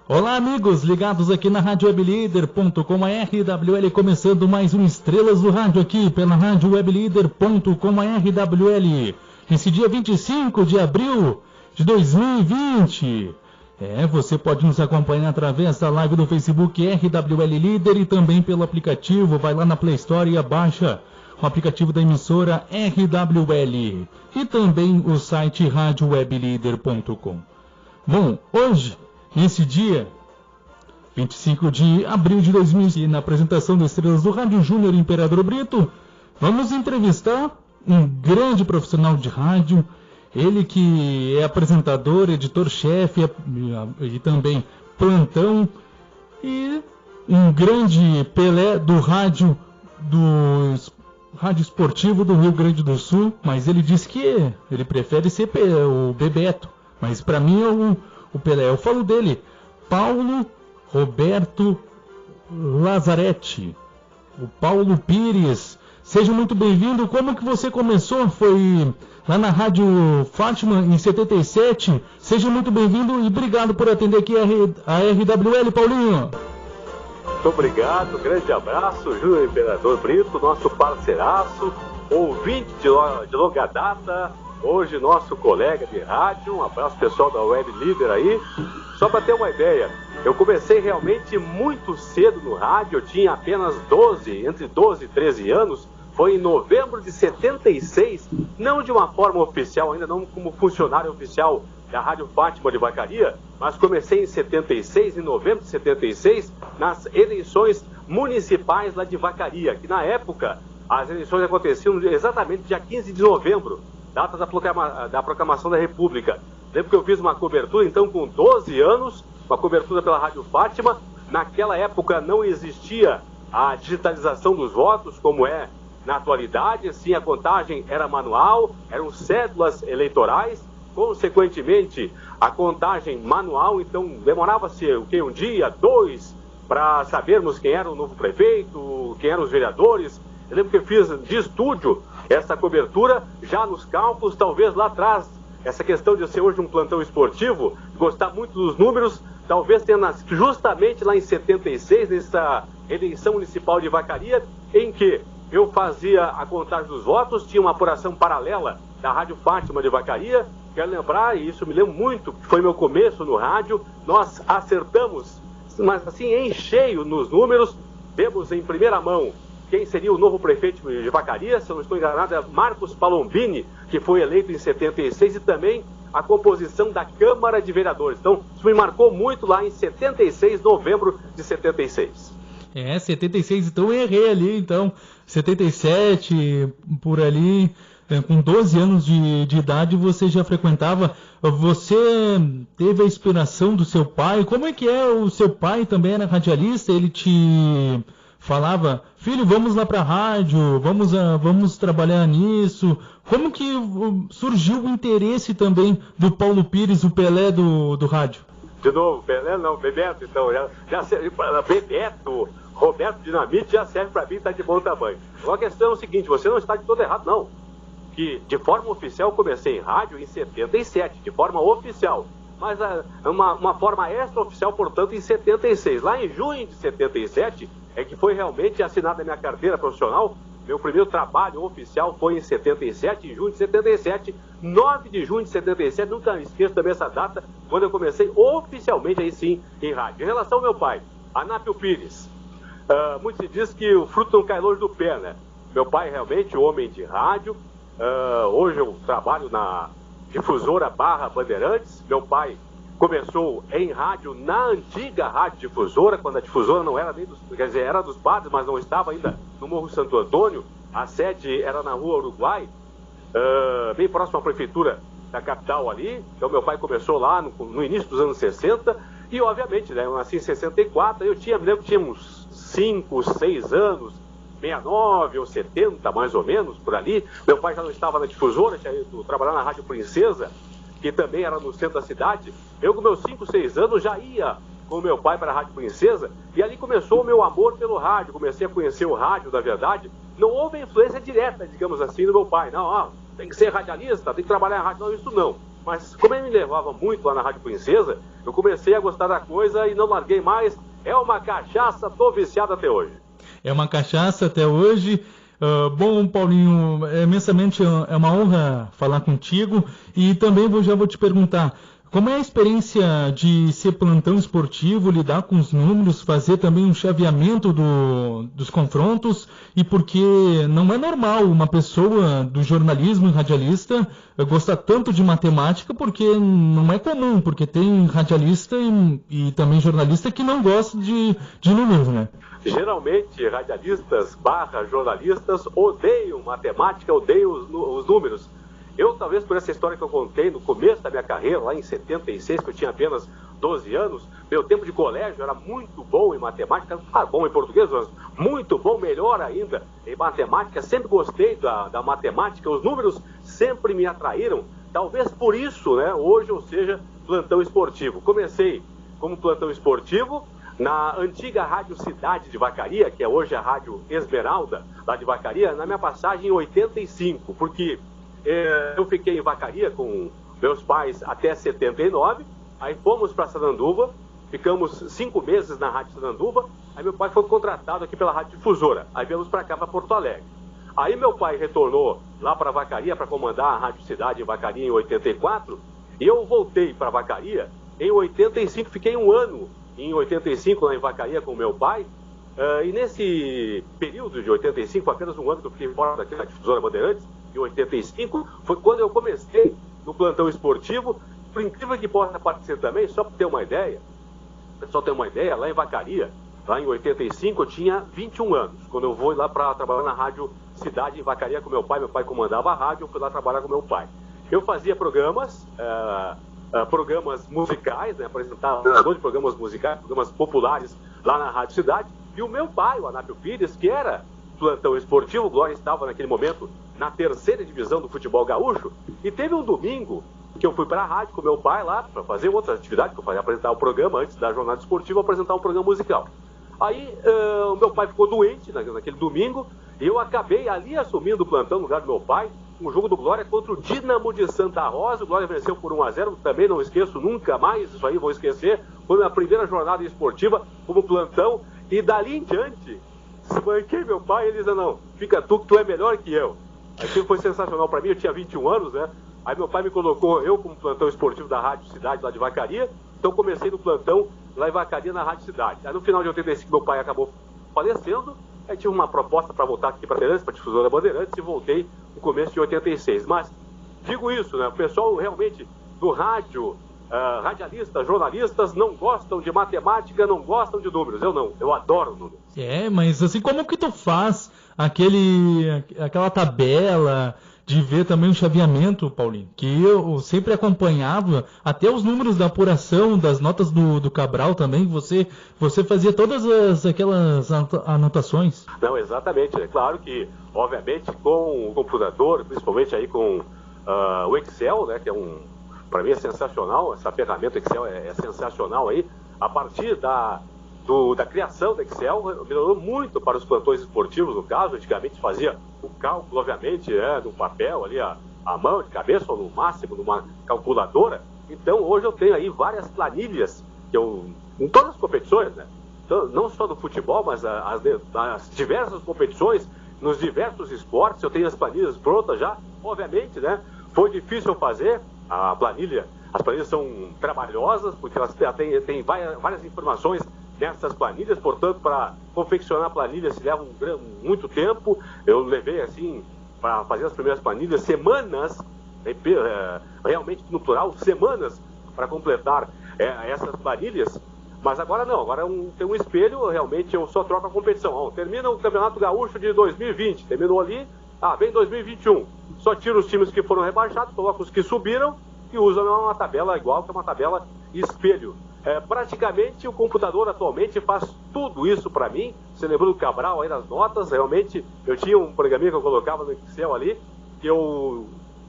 Olá, amigos ligados aqui na Rádio Weblíder.com, a RWL, começando mais um Estrelas do Rádio aqui pela Rádio Weblíder.com, a RWL, nesse dia 25 de abril de 2020. Você pode nos acompanhar através da live do Facebook RWL Líder e também pelo aplicativo. Vai lá na Play Store e abaixa o aplicativo da emissora RWL e também o site radioweblíder.com. Bom, hoje, nesse dia 25 de abril de 2020, na apresentação das Estrelas do Rádio Júnior Imperador Brito, vamos entrevistar um grande profissional de rádio, ele que é apresentador, editor-chefe e também plantão, e um grande Pelé do rádio esportivo do Rio Grande do Sul, mas ele diz que ele prefere ser o Bebeto, mas para mim é o Pelé. Eu falo dele, Paulo Roberto Lazzaretti, o Paulo Pires. Seja muito bem-vindo. Como que você começou? Foi lá na Rádio Fátima em 77. Seja muito bem-vindo e obrigado por atender aqui a RWL, Paulinho. Muito obrigado, grande abraço, Júnior Imperador Brito, nosso parceiraço, ouvinte de longa data, hoje nosso colega de rádio. Um abraço pessoal da Web Líder aí. Só para ter uma ideia, eu comecei realmente muito cedo no rádio, eu tinha apenas entre 12 e 13 anos, foi em novembro de 76, não de uma forma oficial, ainda não como funcionário oficial da Rádio Fátima de Vacaria, mas comecei em 76, em novembro de 76, nas eleições municipais lá de Vacaria, que na época as eleições aconteciam exatamente dia 15 de novembro, data da proclamação da República. Lembro que eu fiz uma cobertura, então, com 12 anos, uma cobertura pela Rádio Fátima. Naquela época não existia a digitalização dos votos, como é na atualidade. Sim, a contagem era manual, eram cédulas eleitorais. Consequentemente, a contagem manual, então, demorava-se um dia, dois, para sabermos quem era o novo prefeito, quem eram os vereadores. Eu lembro que eu fiz de estúdio essa cobertura, já nos cálculos, talvez lá atrás, essa questão de ser hoje um plantão esportivo, gostar muito dos números, talvez tenha nascido justamente lá em 76, nessa eleição municipal de Vacaria, em que eu fazia a contagem dos votos, tinha uma apuração paralela da Rádio Fátima de Vacaria. Quero lembrar, e isso me lembro muito, que foi meu começo no rádio, nós acertamos, mas assim, em cheio nos números. Temos em primeira mão quem seria o novo prefeito de Vacaria, se eu não estou enganado, é Marcos Palombini, que foi eleito em 76, e também a composição da Câmara de Vereadores. Então, isso me marcou muito lá em 76, novembro de 76. 76, então eu errei ali, então, 77, por ali, com 12 anos de idade, você já frequentava. Você teve a inspiração do seu pai? Como é que é? O seu pai também era radialista, ele te falava, filho, vamos lá para a rádio, vamos trabalhar nisso. Como que surgiu o interesse também do Paulo Pires, o Pelé do rádio? De novo, Pelé não, Bebeto, então, já serve para Bebeto, Roberto Dinamite já serve para mim, está de bom tamanho. A questão é o seguinte, você não está de todo errado, não. Que de forma oficial eu comecei em rádio em 77, de forma oficial. Mas uma forma extraoficial, portanto, em 76. Lá em junho de 77, é que foi realmente assinada a minha carteira profissional. Meu primeiro trabalho oficial foi em 77, em junho de 77, 9 de junho de 77, nunca esqueço também essa data, quando eu comecei oficialmente, aí sim, em rádio. Em relação ao meu pai, Anápio Pires, muito se diz que o fruto não cai longe do pé, né? Meu pai realmente, homem de rádio, hoje eu trabalho na Difusora Barra Bandeirantes. Meu pai começou em rádio na antiga Rádio Difusora, quando a Difusora não era nem quer dizer, era dos padres, mas não estava ainda no Morro Santo Antônio. A sede era na Rua Uruguai, bem próximo à prefeitura da capital ali. Então meu pai começou lá no início dos anos 60 e obviamente, né, eu nasci em 64, me lembro que tinha uns 5, 6 anos, 69 ou 70 mais ou menos, por ali. Meu pai já não estava na Difusora, tinha ido trabalhar na Rádio Princesa, que também era no centro da cidade. Eu com meus 5, 6 anos já ia com meu pai para a Rádio Princesa, e ali começou o meu amor pelo rádio. Comecei a conhecer o rádio, na verdade. Não houve influência direta, digamos assim, do meu pai. Não, tem que ser radialista, tem que trabalhar em rádio. Não, isso não. Mas como ele me levava muito lá na Rádio Princesa, eu comecei a gostar da coisa e não larguei mais. É uma cachaça, tô viciado até hoje. É uma cachaça até hoje. Bom, Paulinho, imensamente é uma honra falar contigo. E também já vou te perguntar, como é a experiência de ser plantão esportivo, lidar com os números, fazer também um chaveamento dos confrontos, e porque não é normal uma pessoa do jornalismo e radialista gostar tanto de matemática, porque não é comum, porque tem radialista e também jornalista que não gosta de números, né? Geralmente, radialistas / jornalistas odeiam matemática, odeiam os números. Eu, talvez por essa história que eu contei no começo da minha carreira, lá em 76, que eu tinha apenas 12 anos, meu tempo de colégio era muito bom em matemática, bom em português, mas muito bom, melhor ainda em matemática. Sempre gostei da matemática, os números sempre me atraíram. Talvez por isso, né, hoje eu seja plantão esportivo. Comecei como plantão esportivo na antiga Rádio Cidade de Vacaria, que é hoje a Rádio Esmeralda, lá de Vacaria, na minha passagem em 85, porque eu fiquei em Vacaria com meus pais até 79, aí fomos para Sananduva, ficamos 5 meses na Rádio Sananduva, aí meu pai foi contratado aqui pela Rádio Difusora, aí viemos para cá, para Porto Alegre. Aí meu pai retornou lá para Vacaria para comandar a Rádio Cidade em Vacaria em 84, e eu voltei para Vacaria em 85, fiquei um ano em 85 lá em Vacaria com meu pai, e nesse período de 85, apenas um ano que eu fiquei fora daqui da Difusora Bandeirantes, em 85, foi quando eu comecei no plantão esportivo. Por incrível que possa parecer também, só para ter uma ideia, o pessoal tem uma ideia, lá em Vacaria, lá em 85, eu tinha 21 anos, quando eu vou lá para trabalhar na Rádio Cidade em Vacaria com meu pai comandava a rádio, eu fui lá trabalhar com meu pai. Eu fazia programas musicais, né, apresentador de programas musicais, programas populares lá na Rádio Cidade, e o meu pai, o Anápio Pires, que era plantão esportivo, o Glória estava naquele momento na 3ª divisão do futebol gaúcho, e teve um domingo que eu fui para a rádio com meu pai lá, para fazer outra atividade, que eu fazia apresentar o programa, antes da jornada esportiva, apresentar um programa musical. Aí o meu pai ficou doente naquele domingo, e eu acabei ali assumindo o plantão no lugar do meu pai, um jogo do Glória contra o Dínamo de Santa Rosa. O Glória venceu por 1-0, também não esqueço nunca mais, isso aí vou esquecer. Foi minha primeira jornada esportiva como plantão, e dali em diante, espanquei meu pai, ele disse, não, fica tu que tu é melhor que eu. Aquilo foi sensacional para mim, eu tinha 21 anos, né? Aí meu pai me colocou, eu como plantão esportivo da Rádio Cidade lá de Vacaria, então comecei no plantão lá em Vacaria na Rádio Cidade. Aí no final de 85 meu pai acabou falecendo, aí tive uma proposta para voltar aqui para Bandeirantes, para a Difusora Bandeirantes, e voltei no começo de 86. Mas digo isso, né? O pessoal realmente do rádio, radialistas, jornalistas, não gostam de matemática, não gostam de números. Eu não, eu adoro números. Mas assim, como que tu faz aquela tabela de ver também o chaveamento, Paulinho? Que eu sempre acompanhava, até os números da apuração, das notas do Cabral também, você fazia todas aquelas anotações. Não, exatamente. É claro que, obviamente, com o computador, principalmente aí com o Excel, né, que para mim é sensacional, essa ferramenta Excel é sensacional aí, a partir da criação do Excel, melhorou muito para os plantões esportivos, no caso. Antigamente fazia o cálculo, obviamente, no papel, ali, a mão, de cabeça, ou no máximo, numa calculadora. Então, hoje eu tenho aí várias planilhas, em todas as competições, né? Então, não só do futebol, mas as diversas competições, nos diversos esportes, eu tenho as planilhas prontas já, obviamente, né? Foi difícil fazer a planilha, as planilhas são trabalhosas, porque elas têm várias informações nessas planilhas, portanto, para confeccionar planilhas se leva muito tempo. Eu levei, assim, para fazer as primeiras planilhas, semanas, realmente no plural, semanas para completar essas planilhas. Mas agora não, agora tem um espelho, realmente eu só troco a competição. Termina o Campeonato Gaúcho de 2020, terminou ali, vem 2021. Só tiro os times que foram rebaixados, coloco os que subiram e uso uma tabela igual, que é uma tabela espelho. Praticamente o computador atualmente faz tudo isso para mim. Você lembrou do Cabral aí nas notas? Realmente eu tinha um programinha que eu colocava no Excel ali, que o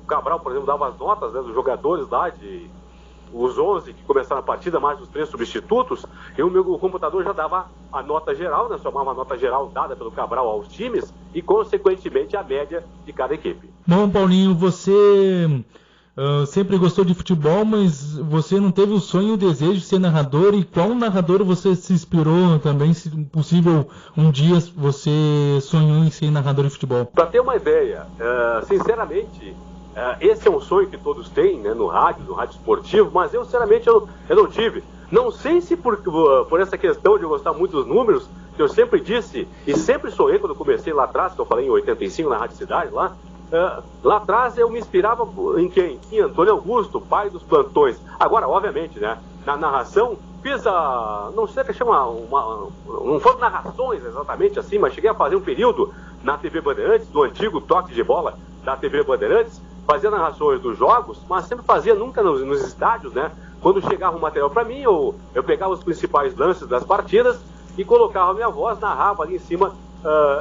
Cabral, por exemplo, dava as notas, né, dos jogadores lá, os 11 que começaram a partida, mais os 3 substitutos, e o computador já dava a nota geral, né, somava a nota geral dada pelo Cabral aos times e, consequentemente, a média de cada equipe. Bom, Paulinho, você sempre gostou de futebol, mas você não teve o sonho e o desejo de ser narrador, e qual narrador você se inspirou também, se possível, um dia você sonhou em ser narrador de futebol? Para ter uma ideia, sinceramente, esse é um sonho que todos têm, né, no rádio esportivo, mas eu sinceramente eu não tive. Não sei se por essa questão de eu gostar muito dos números, que eu sempre disse, e sempre sonhei quando eu comecei lá atrás, que eu falei em 85 na Rádio Cidade, lá atrás eu me inspirava em quem? Em Antônio Augusto, pai dos plantões. Agora, obviamente, né, na narração, fiz não sei o que chama, não foram narrações exatamente assim, mas cheguei a fazer um período na TV Bandeirantes, no antigo toque de bola da TV Bandeirantes, fazia narrações dos jogos, mas sempre fazia nunca nos estádios, né? Quando chegava um material para mim, eu pegava os principais lances das partidas e colocava a minha voz, narrava ali em cima,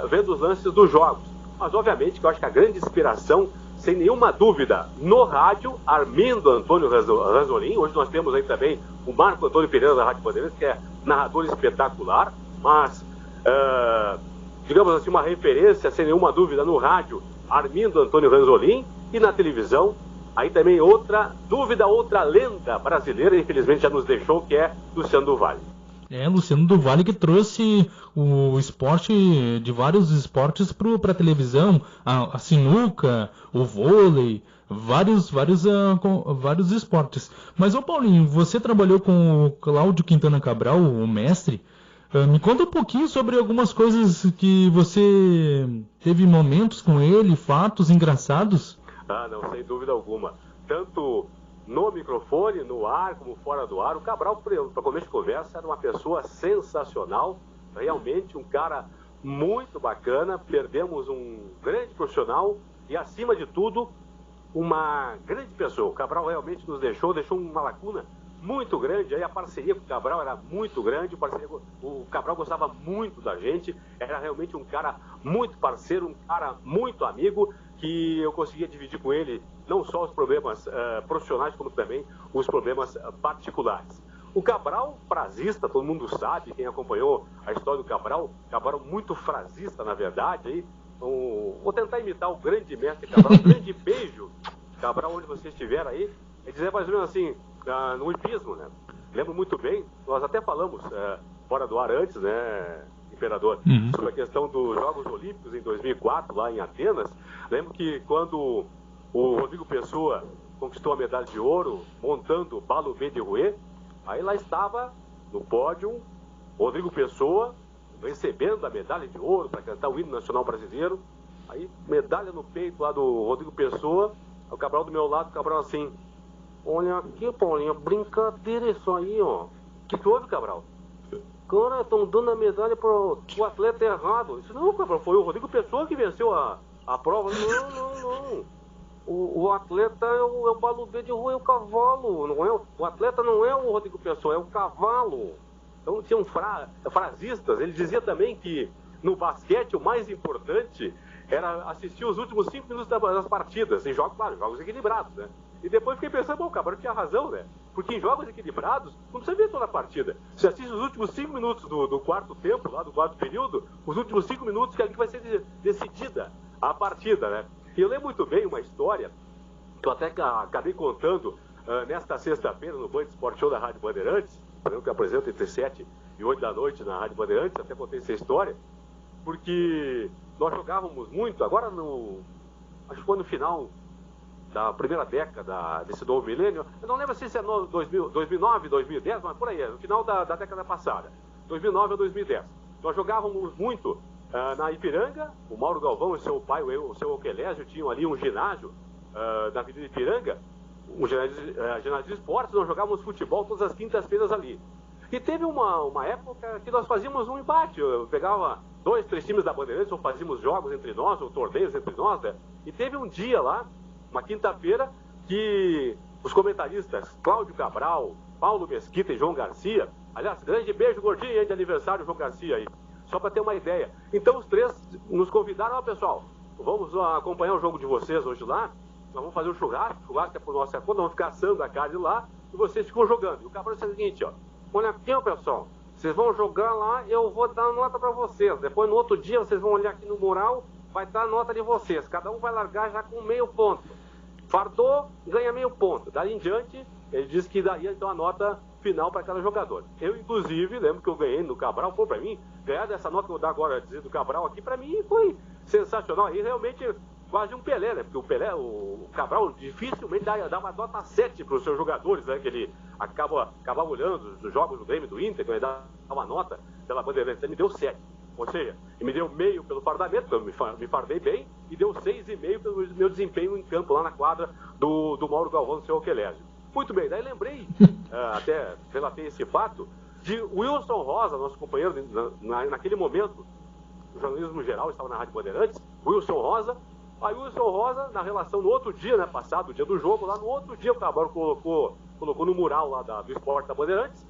vendo os lances dos jogos. Mas obviamente que eu acho que a grande inspiração, sem nenhuma dúvida, no rádio, Armindo Antônio Ranzolin. Hoje nós temos aí também o Marco Antônio Pereira da Rádio Bandeirantes, que é narrador espetacular, mas, digamos assim, uma referência, sem nenhuma dúvida, no rádio, Armindo Antônio Ranzolin, e na televisão, aí também outra lenda brasileira, infelizmente já nos deixou, que é Luciano do Vale. Luciano do Vale, que trouxe o esporte de vários esportes para a televisão, a sinuca, o vôlei, vários esportes. Mas, Paulinho, você trabalhou com o Cláudio Quintana Cabral, o mestre. Me conta um pouquinho sobre algumas coisas que você teve momentos com ele, fatos engraçados. Não, sem dúvida alguma. Tanto no microfone, no ar, como fora do ar. O Cabral, para começo de conversa, era uma pessoa sensacional, realmente um cara muito bacana. Perdemos um grande profissional e, acima de tudo, uma grande pessoa. O Cabral realmente nos deixou uma lacuna muito grande. Aí a parceria com o Cabral era muito grande, o Cabral gostava muito da gente, era realmente um cara muito parceiro, um cara muito amigo, que eu conseguia dividir com ele não só os problemas profissionais, como também os problemas particulares. O Cabral, frasista, todo mundo sabe, quem acompanhou a história do Cabral muito frasista, na verdade. Aí, vou tentar imitar o grande mestre Cabral. Um grande beijo, Cabral, onde você estiver aí. É dizer mais ou menos assim, no hipismo, né? Lembro muito bem, nós até falamos fora do ar antes, né, Imperador, sobre a questão dos Jogos Olímpicos em 2004, lá em Atenas. Lembro que quando o Rodrigo Pessoa conquistou a medalha de ouro, montando o Balubê de Rouet, aí lá estava, no pódio, Rodrigo Pessoa, recebendo a medalha de ouro para cantar o hino nacional brasileiro. Aí, medalha no peito lá do Rodrigo Pessoa, o Cabral do meu lado, o Cabral assim: olha aqui, Paulinho, brincadeira isso aí, ó. Que houve, Cabral? Cara, estão dando a medalha pro atleta errado. Isso não, Cabral, foi o Rodrigo Pessoa que venceu a prova. Não. O atleta é o Balubê de Rouet, é o cavalo. Não é, o atleta não é o Rodrigo Pessoa, é o cavalo. Então tinham frasistas. Ele dizia também que no basquete o mais importante era assistir os últimos 5 minutos das partidas. Em jogos, claro, jogos equilibrados, né? E depois fiquei pensando, o Cabral tinha razão, né? Porque em jogos equilibrados, não precisa ver toda a partida. Você assiste os últimos 5 minutos do quarto tempo, lá do quarto período, os últimos 5 minutos que ali vai ser decidida a partida, né? E eu lembro muito bem uma história que eu até acabei contando nesta sexta-feira no Band Sport Show da Rádio Bandeirantes, programa que eu apresento entre 7 e 8 da noite na Rádio Bandeirantes. Até contei essa história, porque nós jogávamos muito, agora acho que foi no final da primeira década desse novo milênio. Eu não lembro se é 2009, 2010, mas por aí, no final da década passada, 2009 a 2010. Nós jogávamos muito na Ipiranga. O Mauro Galvão e seu pai, o seu Oquelésio, tinham ali um ginásio na Avenida Ipiranga, um ginásio de esportes. Nós jogávamos futebol todas as quintas-feiras ali. E teve uma época que nós fazíamos um embate. Eu pegava 2, 3 times da Bandeirantes, ou fazíamos jogos entre nós, ou torneios entre nós, né? E teve um dia lá, uma quinta-feira, que os comentaristas Cláudio Cabral, Paulo Mesquita e João Garcia, aliás, grande beijo, gordinho, aí de aniversário, João Garcia aí, só para ter uma ideia. Então os três nos convidaram: pessoal, vamos acompanhar o jogo de vocês hoje lá, nós vamos fazer um churrasco é por nossa conta, vamos ficar assando a carne lá, e vocês ficam jogando. E o Cabral disse o seguinte, ó: olha aqui, pessoal, vocês vão jogar lá, eu vou dar nota para vocês, depois no outro dia vocês vão olhar aqui no mural, vai dar a nota de vocês, cada um vai largar já com meio ponto. Fardou, ganha meio ponto. Daí em diante, ele disse que daria então a nota final para cada jogador. Eu, inclusive, lembro que eu ganhei no Cabral, pô, para mim, ganhar dessa nota que eu vou dar agora, dizer do Cabral aqui, para mim foi sensacional. E realmente quase um Pelé, né? Porque o Cabral dificilmente dá uma nota 7 para os seus jogadores, né? Que ele acaba olhando os jogos do Grêmio, do Inter, quando ele dá uma nota pela Bandeirantes, ele me deu 7. Ou seja, ele me deu meio pelo fardamento, eu me fardei bem, e deu 6,5 pelo meu desempenho em campo lá na quadra do Mauro Galvão, do seu Oquelésio. Muito bem, daí lembrei, até relatei esse fato, de Wilson Rosa, nosso companheiro, naquele momento, o jornalismo geral estava na Rádio Bandeirantes, Wilson Rosa. Aí o Wilson Rosa, na relação no outro dia, né, passado o dia do jogo, lá no outro dia o Cabral colocou no mural lá do esporte da Bandeirantes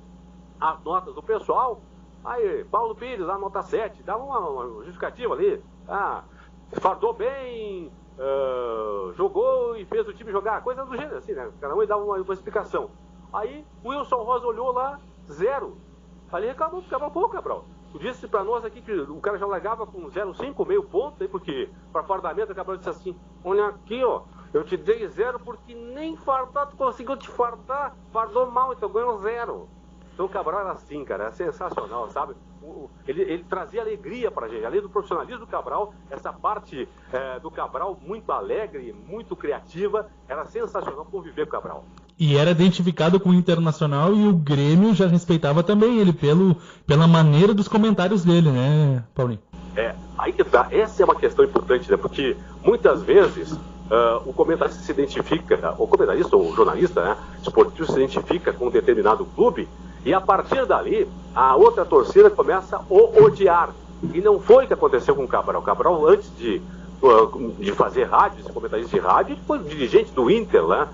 as notas do pessoal. Aí, Paulo Pires, lá nota 7, dá uma justificativa ali. Fardou bem, jogou e fez o time jogar, coisa do gênero assim, né? Cada um dava uma explicação. Aí o Wilson Rosa olhou lá, 0. Ali reclamou, pô, Cabral. Tu disse pra nós aqui que o cara já largava com 0,5, meio ponto, aí, porque para fardamento o Cabral disse assim: olha aqui, ó, eu te dei 0 porque nem fardar tu conseguiu te fardar, fardou mal, então ganhou 0. Então o Cabral era assim, cara, é sensacional, sabe? Ele trazia alegria pra gente, além do profissionalismo do Cabral, essa parte do Cabral muito alegre, muito criativa, era sensacional conviver com o Cabral. E era identificado com o Internacional e o Grêmio já respeitava também ele pela maneira dos comentários dele, né, Paulinho? Aí que tá, essa é uma questão importante, né? Porque muitas vezes o comentarista se identifica, o comentarista ou o jornalista, né, esportivo se identifica com um determinado clube e a partir dali a outra torcida começa a o odiar. E não foi o que aconteceu com o Cabral. O Cabral, antes de fazer rádio, de ser comentarista de rádio, ele foi dirigente do Inter, né?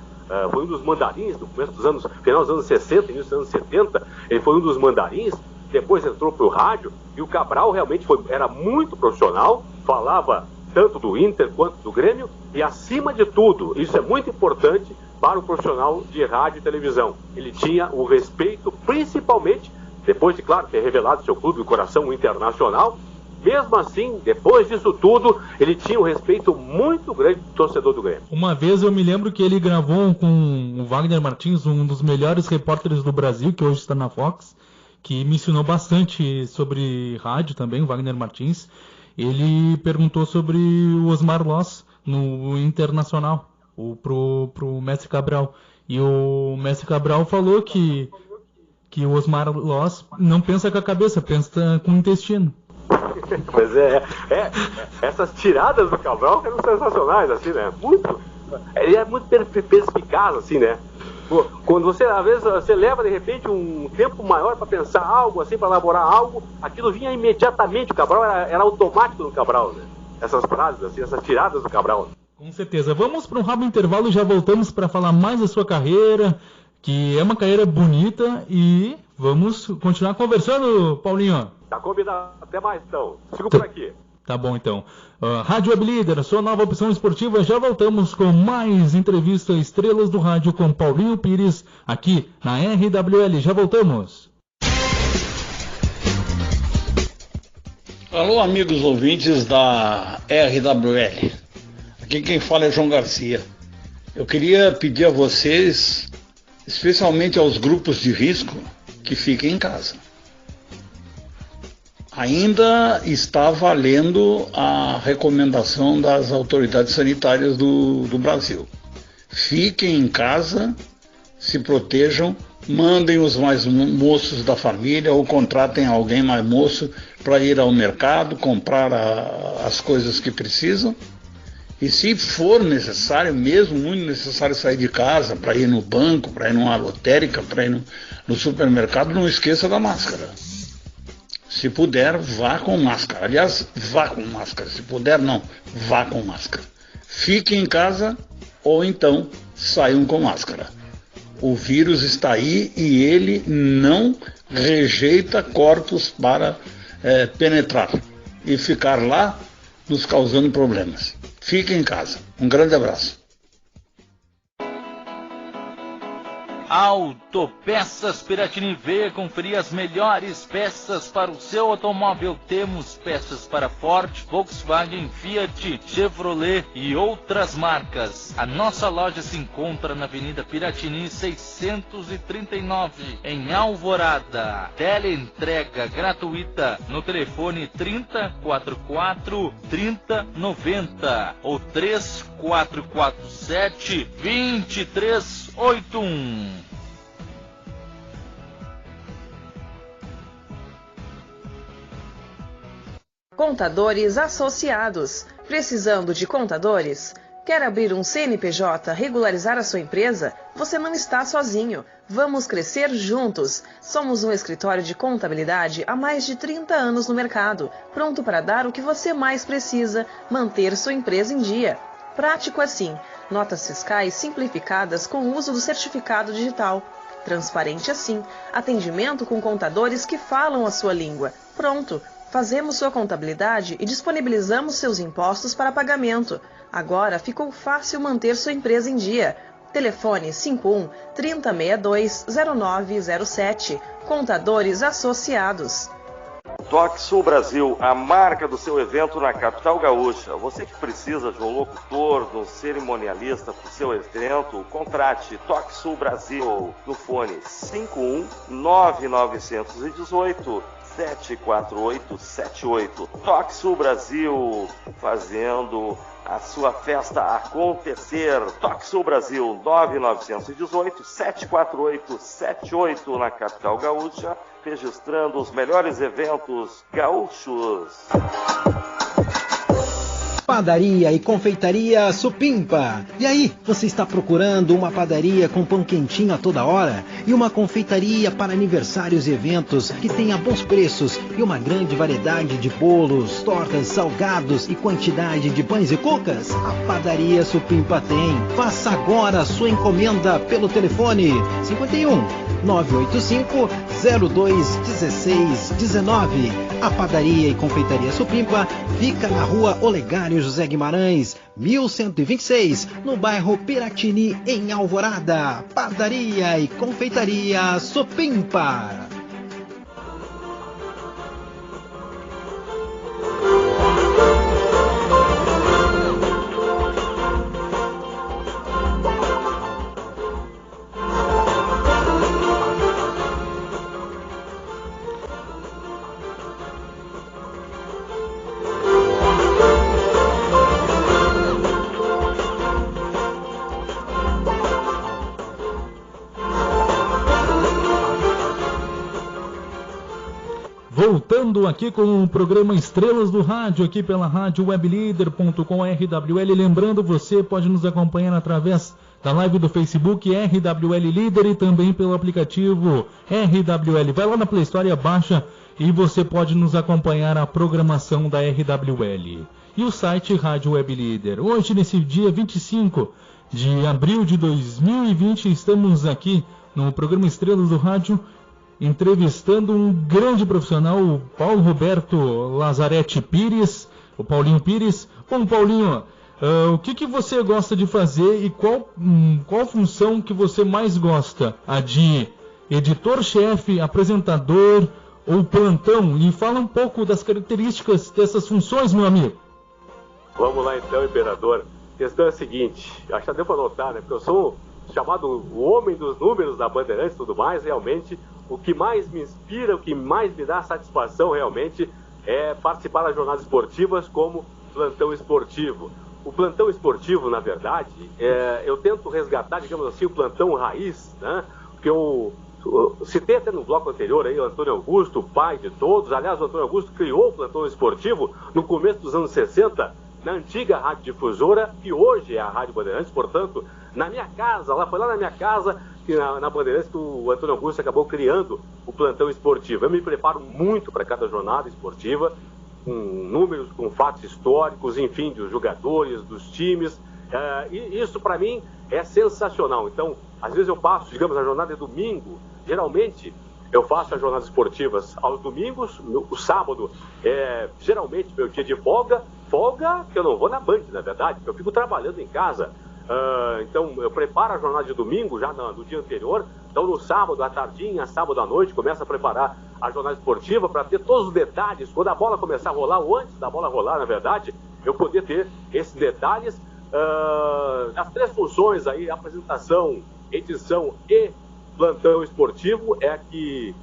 Foi um dos mandarins no começo dos anos, final dos anos 60, início dos anos 70, ele foi um dos mandarins, depois entrou para o rádio, e o Cabral realmente era muito profissional, falava tanto do Inter quanto do Grêmio, e acima de tudo, isso é muito importante para o profissional de rádio e televisão, ele tinha o respeito, principalmente, depois de, claro, ter revelado seu clube, o coração Internacional. Mesmo assim, depois disso tudo, ele tinha um respeito muito grande do torcedor do Grêmio. Uma vez eu me lembro que ele gravou com o Wagner Martins, um dos melhores repórteres do Brasil, que hoje está na Fox, que me ensinou bastante sobre rádio também, o Wagner Martins. Ele perguntou sobre o Osmar Loss no Internacional, pro Mestre Cabral. E o Mestre Cabral falou que o Osmar Loss não pensa com a cabeça, pensa com o intestino. Mas essas tiradas do Cabral eram sensacionais, assim, né? Ele é muito perspicaz, assim, né? Quando você, às vezes, você leva, de repente, um tempo maior para pensar algo, assim, para elaborar algo, aquilo vinha imediatamente. O Cabral era automático no Cabral, né? Essas frases, assim, essas tiradas do Cabral. Com certeza. Vamos para um rápido intervalo e já voltamos para falar mais da sua carreira, que é uma carreira bonita, e vamos continuar conversando, Paulinho. Tá combinado. Até mais, então. Sigo por aqui. Tá bom, então. Rádio Web Líder, sua nova opção esportiva. Já voltamos com mais entrevista Estrelas do Rádio com Paulinho Pires, aqui na RWL. Já voltamos. Alô, amigos ouvintes da RWL. Aqui quem fala é João Garcia. Eu queria pedir a vocês, especialmente aos grupos de risco, que fiquem em casa. Ainda está valendo a recomendação das autoridades sanitárias do Brasil. Fiquem em casa, se protejam, mandem os mais moços da família ou contratem alguém mais moço para ir ao mercado, comprar as coisas que precisam. E se for necessário, mesmo muito necessário sair de casa para ir no banco, para ir numa lotérica, para ir no supermercado, não esqueça da máscara. Se puder, vá com máscara. Aliás, vá com máscara. Se puder, não. Vá com máscara. Fique em casa ou então saiam com máscara. O vírus está aí e ele não rejeita corpos para penetrar e ficar lá nos causando problemas. Fique em casa. Um grande abraço. Autopeças Piratini, venha conferir as melhores peças para o seu automóvel. Temos peças para Ford, Volkswagen, Fiat, Chevrolet e outras marcas. A nossa loja se encontra na Avenida Piratini 639, em Alvorada. Teleentrega gratuita no telefone 3044 3090 ou 3447 2381. Contadores Associados. Precisando de contadores? Quer abrir um CNPJ, regularizar a sua empresa? Você não está sozinho. Vamos crescer juntos. Somos um escritório de contabilidade há mais de 30 anos no mercado, pronto para dar o que você mais precisa, manter sua empresa em dia. Prático assim, notas fiscais simplificadas com o uso do certificado digital. Transparente assim, atendimento com contadores que falam a sua língua. Pronto, fazemos sua contabilidade e disponibilizamos seus impostos para pagamento. Agora ficou fácil manter sua empresa em dia. Telefone 51 3062 0907. Contadores Associados. TalkSul Brasil, a marca do seu evento na capital gaúcha. Você que precisa de um locutor, de um cerimonialista para o seu evento, contrate TalkSul Brasil no fone 51 9918 74878. TalkSul Brasil, fazendo a sua festa acontecer. TalkSul Brasil 9918 74878 na capital gaúcha, registrando os melhores eventos gaúchos. Padaria e Confeitaria Supimpa. E aí, você está procurando uma padaria com pão quentinho a toda hora? E uma confeitaria para aniversários e eventos que tenha bons preços e uma grande variedade de bolos, tortas, salgados e quantidade de pães e cucas? A Padaria Supimpa tem. Faça agora a sua encomenda pelo telefone 51 985 02 16 19. A Padaria e Confeitaria Supimpa fica na rua Olegário José Guimarães, 1126, no bairro Piratini, em Alvorada. Padaria e Confeitaria Supimpa. Voltando aqui com o programa Estrelas do Rádio, aqui pela rádio weblíder.com RWL. Lembrando, você pode nos acompanhar através da live do Facebook RWL Líder e também pelo aplicativo RWL. Vai lá na Play Store, baixa e você pode nos acompanhar a programação da RWL. E o site Rádio Web Líder. Hoje, nesse dia 25 de abril de 2020, estamos aqui no programa Estrelas do Rádio, entrevistando um grande profissional, o Paulo Roberto Lazarete Pires, o Paulinho Pires. Bom, Paulinho, o que você gosta de fazer e qual função que você mais gosta? A de editor-chefe, apresentador ou plantão? E fala um pouco das características dessas funções, meu amigo. Vamos lá então, Imperador. A questão é a seguinte, acho que deu para notar, né? Porque eu sou chamado o homem dos números da Bandeirantes e tudo mais. Realmente, o que mais me inspira, o que mais me dá satisfação realmente é participar das jornadas esportivas como plantão esportivo. O plantão esportivo, na verdade, eu tento resgatar, digamos assim, o plantão raiz, né? Porque eu citei até no bloco anterior aí o Antônio Augusto, o pai de todos. Aliás, o Antônio Augusto criou o plantão esportivo no começo dos anos 60, na antiga Rádio Difusora, que hoje é a Rádio Bandeirantes. Portanto, na minha casa, foi lá na minha casa, na Bandeirantes, que o Antônio Augusto acabou criando o plantão esportivo. Eu me preparo muito para cada jornada esportiva, com números, com fatos históricos, enfim, dos jogadores, dos times, e isso para mim é sensacional. Então, às vezes eu passo, digamos, a jornada é domingo. Geralmente eu faço as jornadas esportivas aos domingos. O sábado é geralmente meu dia de folga que eu não vou na Band, na verdade, porque eu fico trabalhando em casa. Então eu preparo a jornada de domingo já no dia anterior. Então no sábado à tardinha, sábado à noite, começo a preparar a jornada esportiva para ter todos os detalhes. Quando a bola começar a rolar, ou antes da bola rolar, na verdade, eu poder ter esses detalhes. As 3 funções aí, apresentação, edição e plantão esportivo, é a que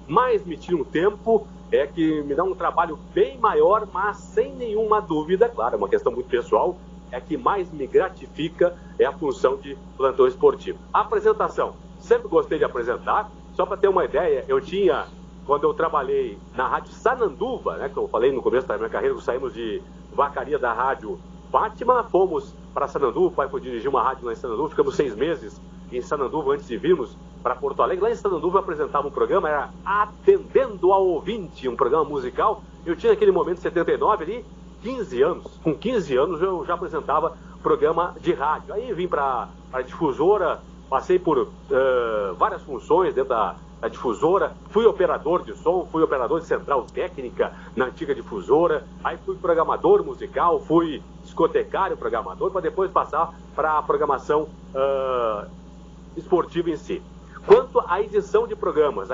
mais me tira um tempo, é que me dá um trabalho bem maior, mas sem nenhuma dúvida, claro, é uma questão muito pessoal, é a que mais me gratifica, é a função de plantão esportivo. A apresentação, sempre gostei de apresentar. Só para ter uma ideia, quando eu trabalhei na Rádio Sananduva, né, que eu falei no começo da minha carreira, saímos de Vacaria da Rádio Fátima, fomos para Sananduva, o pai foi dirigir uma rádio lá em Sananduva, ficamos 6 meses em Sananduva antes de virmos para Porto Alegre. Lá em Sananduva eu apresentava um programa, era Atendendo ao Ouvinte, um programa musical. Eu tinha naquele momento, 79 ali, 15 anos. Com 15 anos eu já apresentava programa de rádio. Aí vim para a difusora, passei por várias funções dentro da difusora, fui operador de som, fui operador de central técnica na antiga difusora, aí fui programador musical, fui discotecário programador, para depois passar para a programação esportiva em si. Quanto à edição de programas,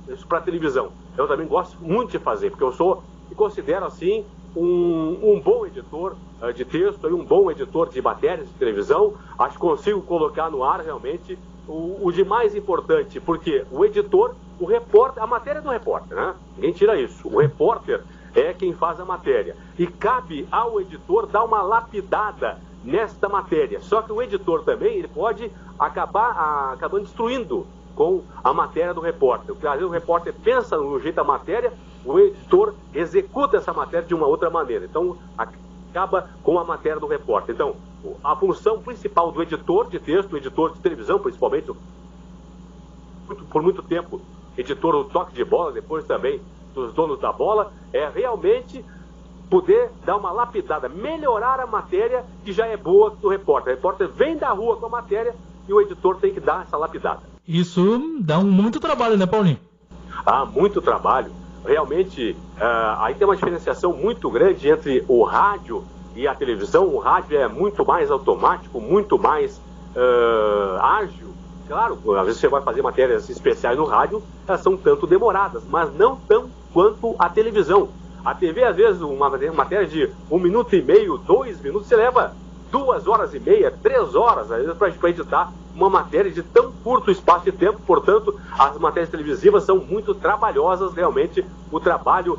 isso para televisão, eu também gosto muito de fazer, porque eu me considero assim um bom editor de texto e um bom editor de matérias de televisão. Acho que consigo colocar no ar realmente o de mais importante, porque o editor, o repórter, a matéria é do repórter, né? Ninguém tira isso. O repórter é quem faz a matéria. E cabe ao editor dar uma lapidada nesta matéria. Só que o editor também, ele pode acabar destruindo com a matéria do repórter. Porque às vezes o repórter pensa no jeito da matéria, o editor executa essa matéria de uma outra maneira. Então, acaba com a matéria do repórter. Então, a função principal do editor de texto, do editor de televisão, principalmente, por muito tempo, editor do Toque de Bola, depois também dos Donos da Bola, é realmente poder dar uma lapidada, melhorar a matéria que já é boa do repórter. O repórter vem da rua com a matéria e o editor tem que dar essa lapidada. Isso dá muito trabalho, né, Paulinho? Muito trabalho. Realmente, aí tem uma diferenciação muito grande entre o rádio e a televisão. O rádio é muito mais automático, muito mais ágil. Claro, às vezes você vai fazer matérias especiais no rádio, elas são tanto demoradas, mas não tão quanto a televisão. A TV, às vezes, uma matéria de 1 minuto e meio, 2 minutos, você leva 2 horas e meia, 3 horas, às vezes, para editar uma matéria de tão curto espaço de tempo. Portanto, as matérias televisivas são muito trabalhosas, realmente. O trabalho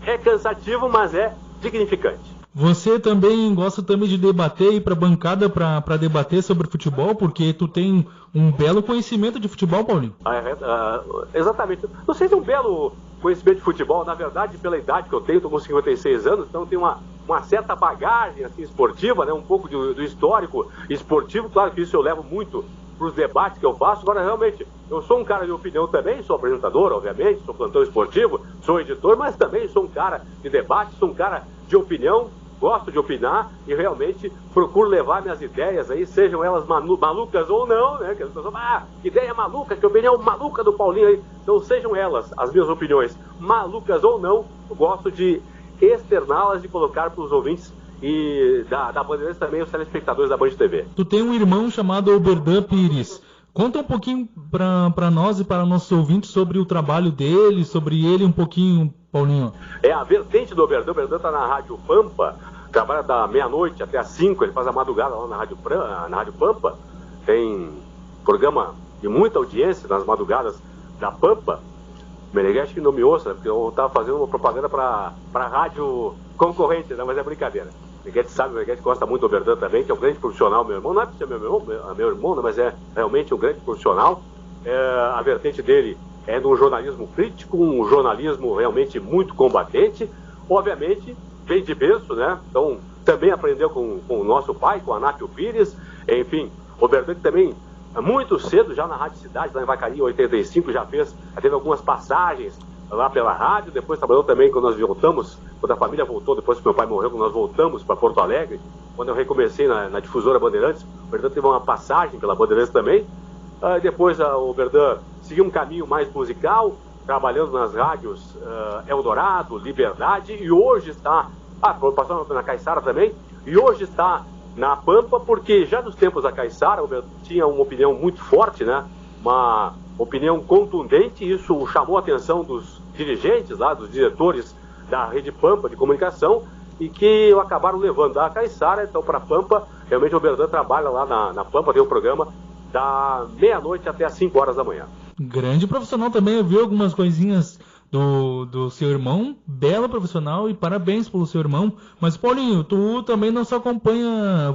é cansativo, mas é dignificante. Você também gosta também de debater, ir para a bancada para debater sobre futebol, porque tu tem um belo conhecimento de futebol, Paulinho. Exatamente. Não sei se é um belo conhecimento de futebol, na verdade, pela idade que eu tenho, estou com 56 anos, então tenho uma certa bagagem assim, esportiva, né? Um pouco do histórico esportivo. Claro que isso eu levo muito para os debates que eu faço. Agora, realmente, eu sou um cara de opinião também, sou apresentador, obviamente, sou plantão esportivo, sou editor, mas também sou um cara de debate, sou um cara de opinião. Gosto de opinar e realmente procuro levar minhas ideias aí, sejam elas malucas ou não, né? Que as pessoas falam, que ideia maluca, que opinião maluca do Paulinho aí. Então sejam elas as minhas opiniões, malucas ou não, eu gosto de externá-las, de colocar para os ouvintes e da Bandeirantes também, os telespectadores da Band TV. Tu tem um irmão chamado Oberdan Pires. Conta um pouquinho para nós e para nossos ouvintes sobre o trabalho dele, sobre ele um pouquinho, Paulinho. É a vertente do Oberdan. O Oberdan está na Rádio Pampa, trabalha da meia-noite até às 5, ele faz a madrugada lá na Rádio Pampa. Tem programa de muita audiência nas madrugadas da Pampa. Meneghete que não me ouça, porque eu estava fazendo uma propaganda para a rádio concorrente, né? Mas é brincadeira. O Meneghete sabe, o Meneghete gosta muito do Oberdan também, que é um grande profissional, meu irmão. Não é para ser meu irmão, né? Mas é realmente um grande profissional. A vertente dele é de um jornalismo crítico, um jornalismo realmente muito combatente. Obviamente, vem de berço, né? Então, também aprendeu com o nosso pai, com Anápio Pires. Enfim, o Oberdan também, muito cedo, já na Rádio Cidade, lá em Vacaria, em 85, já teve algumas passagens lá pela rádio. Depois trabalhou também quando nós voltamos, quando a família voltou, depois que meu pai morreu, quando nós voltamos para Porto Alegre, quando eu recomecei na difusora Bandeirantes. O Oberdan teve uma passagem pela Bandeirantes também. Depois o Oberdan seguiu um caminho mais musical, trabalhando nas rádios Eldorado, Liberdade, e hoje está, passou na Caiçara também, e hoje está na Pampa, porque já nos tempos da Caiçara, o Berdan tinha uma opinião muito forte, né? Uma opinião contundente, e isso chamou a atenção dos dirigentes lá, dos diretores da Rede Pampa de comunicação, e que acabaram levando da Caiçara, então, para a Pampa. Realmente o Berdan trabalha lá na Pampa, tem um programa da meia-noite até as 5 horas da manhã. Grande profissional também, eu vi algumas coisinhas do seu irmão, belo profissional, e parabéns pelo seu irmão. Mas, Paulinho, tu também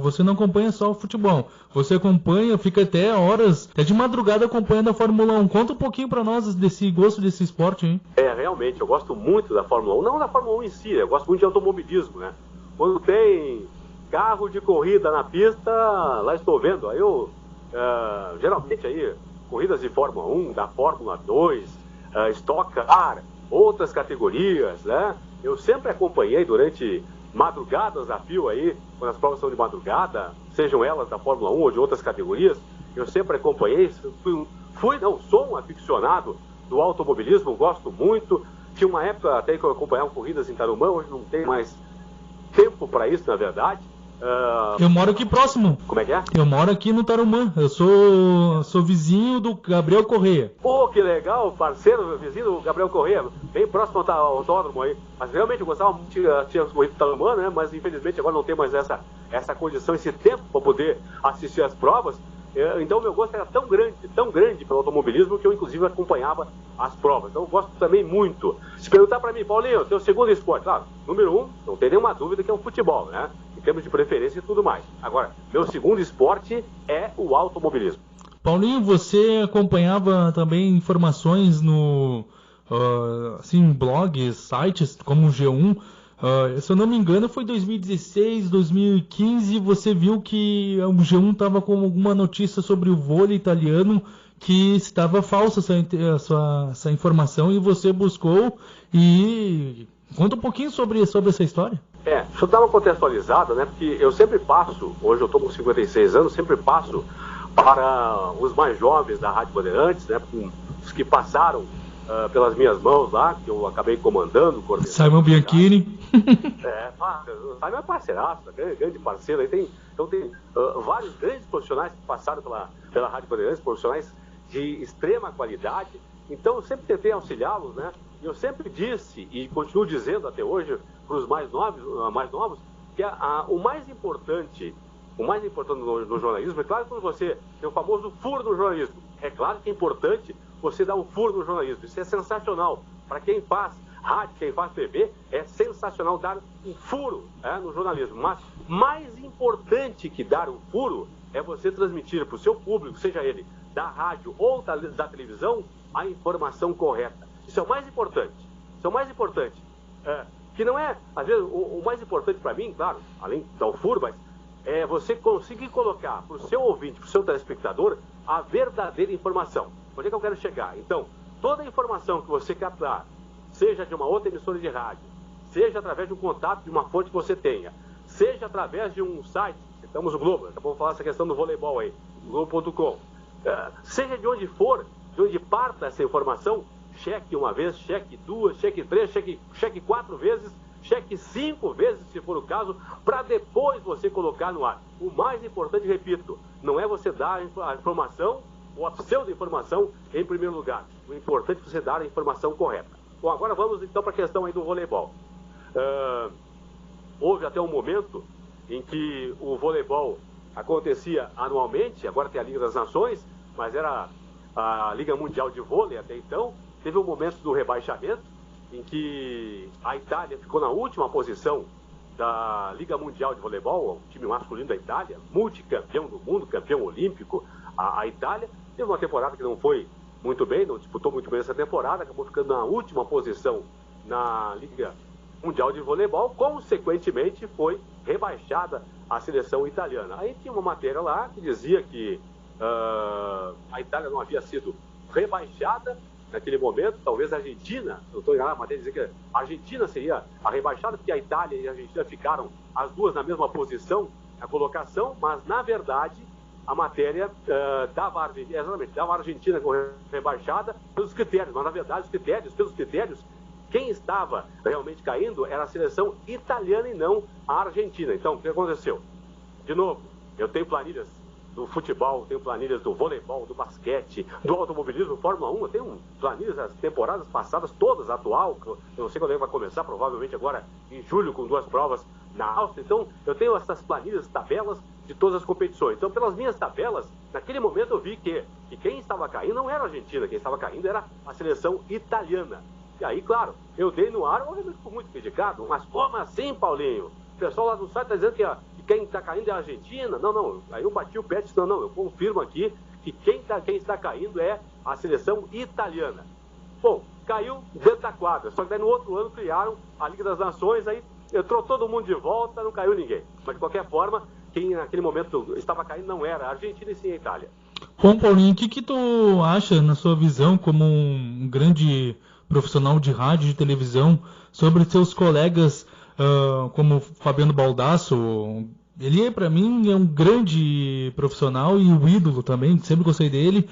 você não acompanha só o futebol, você acompanha, fica até horas, até de madrugada acompanhando a Fórmula 1. Conta um pouquinho pra nós desse gosto desse esporte, hein? Realmente, eu gosto muito da Fórmula 1, não da Fórmula 1 em si, eu gosto muito de automobilismo, né? Quando tem carro de corrida na pista, lá estou vendo, aí eu, geralmente aí, corridas de Fórmula 1, da Fórmula 2, Stock Car, outras categorias, né? Eu sempre acompanhei durante madrugadas a fio aí, quando as provas são de madrugada, sejam elas da Fórmula 1 ou de outras categorias, eu sempre acompanhei, sou um aficionado do automobilismo, gosto muito. Tinha uma época até que eu acompanhava corridas em Tarumã, hoje não tenho mais tempo para isso, na verdade. Eu moro aqui próximo. Como é que é? Eu moro aqui no Tarumã. Eu sou vizinho do Gabriel Corrêa. Pô, que legal, parceiro, vizinho do Gabriel Corrêa, bem próximo ao autódromo aí. Mas realmente eu gostava muito, tinha corrido do Tarumã, né? Mas infelizmente agora não tem mais essa condição, esse tempo para poder assistir as provas. Então meu gosto era tão grande pelo automobilismo, que eu inclusive acompanhava as provas. Então eu gosto também muito. Se perguntar para mim, Paulinho, teu segundo esporte, claro, número 1, não tem nenhuma dúvida que é o futebol, né? Em termos de preferência e tudo mais. Agora, meu segundo esporte é o automobilismo. Paulinho, você acompanhava também informações no blogs, sites como o G1. Se eu não me engano, foi 2016, 2015, você viu que o G1 estava com alguma notícia sobre o vôlei italiano, que estava falsa essa informação, e você buscou e conta um pouquinho sobre essa história. Deixa eu dar uma contextualizada, né? Porque eu sempre passo, hoje eu estou com 56 anos, sempre passo para os mais jovens da Rádio Bandeirantes, né? Os que passaram pelas minhas mãos lá, que eu acabei comandando, coordenando. Simon Bianchini. O Simon é parceiraço, grande parceiro. Tem vários grandes profissionais que passaram pela Rádio Bandeirantes, profissionais de extrema qualidade. Então eu sempre tentei auxiliá-los, né? E eu sempre disse, e continuo dizendo até hoje, para os mais novos, que o mais importante no jornalismo, é claro que quando você tem o famoso furo no jornalismo, é claro que é importante você dar um furo no jornalismo. Isso é sensacional. Para quem faz rádio, quem faz TV, é sensacional dar um furo no jornalismo. Mas mais importante que dar um furo é você transmitir para o seu público, seja ele da rádio ou da televisão, a informação correta. Isso é o mais importante. Isso é o mais importante. Que não é, às vezes, o mais importante para mim, claro, além de dar o furo, mas é você conseguir colocar para o seu ouvinte, para o seu telespectador, a verdadeira informação. Onde é que eu quero chegar? Então, toda a informação que você captar, seja de uma outra emissora de rádio, seja através de um contato de uma fonte que você tenha, seja através de um site, citamos o Globo, acabamos de falar essa questão do voleibol aí, globo.com, seja de onde for, de onde parta essa informação, cheque uma vez, cheque duas, cheque três, cheque 4 vezes, cheque 5 vezes, se for o caso, para depois você colocar no ar. O mais importante, repito, não é você dar a informação ou a pseudo-informação em primeiro lugar. O importante é você dar a informação correta. Bom, agora vamos então para a questão aí do voleibol. Houve até um momento em que o voleibol acontecia anualmente, agora tem a Liga das Nações, mas era a Liga Mundial de Vôlei até então. Teve um momento do rebaixamento, em que a Itália ficou na última posição da Liga Mundial de Voleibol, o time masculino da Itália, multicampeão do mundo, campeão olímpico, a Itália. Teve uma temporada que não foi muito bem, não disputou muito bem essa temporada, acabou ficando na última posição na Liga Mundial de Voleibol, consequentemente foi rebaixada a seleção italiana. Aí tinha uma matéria lá que dizia que a Itália não havia sido rebaixada naquele momento, talvez a Argentina, eu estou enganado, a matéria dizia que a Argentina seria a rebaixada, porque a Itália e a Argentina ficaram as duas na mesma posição, na colocação, mas na verdade a matéria dava a Argentina como rebaixada pelos critérios, mas na verdade pelos critérios, quem estava realmente caindo era a seleção italiana e não a Argentina. Então, o que aconteceu? de novo, eu tenho planilhas do futebol, tenho planilhas do voleibol, do basquete, do automobilismo, Fórmula 1, eu tenho planilhas das temporadas passadas, todas, atual, eu não sei quando vai começar, provavelmente agora em julho, com 2 provas na Áustria. Então, eu tenho essas planilhas, tabelas de todas as competições. Então, pelas minhas tabelas, naquele momento eu vi que quem estava caindo não era a Argentina, quem estava caindo era a seleção italiana. E aí, claro, eu dei no ar, obviamente fui muito criticado, mas como assim, Paulinho? O pessoal lá no site está dizendo que quem está caindo é a Argentina? Não. Aí eu bati o pé e disse, não, eu confirmo aqui que quem está caindo é a seleção italiana. Bom, caiu dentro da quadra, só que daí no outro ano criaram a Liga das Nações, aí entrou todo mundo de volta, não caiu ninguém. Mas de qualquer forma, quem naquele momento estava caindo não era a Argentina e sim a Itália. Bom, Paulinho, o que tu acha, na sua visão, como um grande profissional de rádio e de televisão, sobre seus colegas como Fabiano Baldasso? Ele, para mim, é um grande profissional e o ídolo também, sempre gostei dele.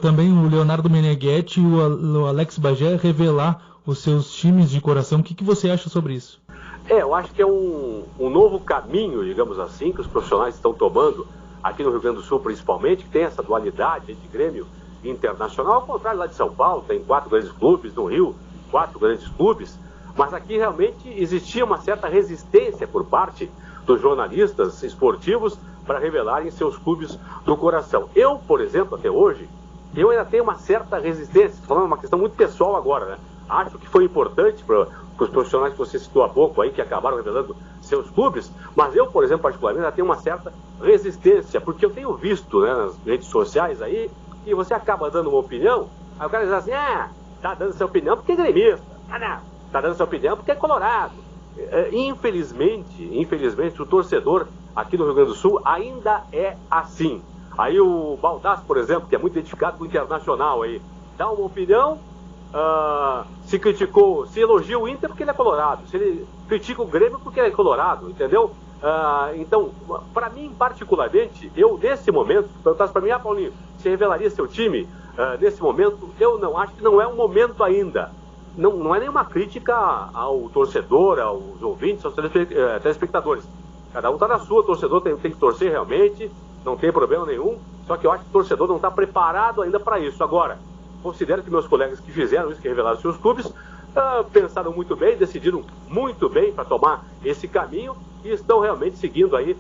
Também o Leonardo Meneghetti e o Alex Bagé revelar os seus times de coração. O que você acha sobre isso? Eu acho que é um novo caminho, digamos assim, que os profissionais estão tomando aqui no Rio Grande do Sul, principalmente, que tem essa dualidade de Grêmio Internacional. Ao contrário, lá de São Paulo, tem 4 grandes clubes, no Rio, 4 grandes clubes, mas aqui realmente existia uma certa resistência por parte dos jornalistas esportivos para revelarem seus clubes do coração. Eu, por exemplo, até hoje, eu ainda tenho uma certa resistência, estou falando uma questão muito pessoal agora, né? Acho que foi importante para os profissionais que você citou há pouco aí, que acabaram revelando seus clubes, mas eu, por exemplo, particularmente, ainda tenho uma certa resistência, porque eu tenho visto, né, nas redes sociais aí, que você acaba dando uma opinião, aí o cara diz assim, tá dando essa opinião porque é gremista, não, tá dando essa opinião porque é colorado. Infelizmente, o torcedor aqui no Rio Grande do Sul ainda é assim. Aí o Baldasso, por exemplo, que é muito identificado com o Internacional aí, dá uma opinião, se elogia o Inter porque ele é colorado, se ele critica o Grêmio porque ele é colorado, entendeu? Então, para mim particularmente, eu nesse momento, perguntasse para mim, Paulinho, você revelaria seu time? Nesse momento, eu não, acho que não é um momento ainda. Não é nenhuma crítica ao torcedor, aos ouvintes, aos telespectadores. Cada um está na sua, o torcedor tem que torcer realmente, não tem problema nenhum, só que eu acho que o torcedor não está preparado ainda para isso. Agora, considero que meus colegas que fizeram isso, que revelaram seus clubes, pensaram muito bem, decidiram muito bem para tomar esse caminho e estão realmente seguindo aí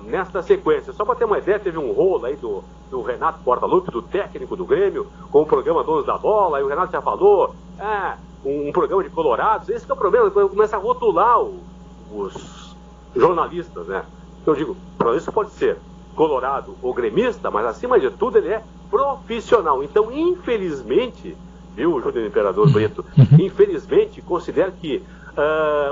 nesta sequência. Só para ter uma ideia, teve um rolo aí do Renato Portaluppi, do técnico do Grêmio, com o programa Donos da Bola, e o Renato já falou, um programa de colorados. Esse que é o problema, quando começa a rotular os jornalistas, né? Eu digo, isso pode ser colorado ou gremista, mas acima de tudo ele é profissional. Então, infelizmente, viu, Júnior Imperador Brito, infelizmente, considero que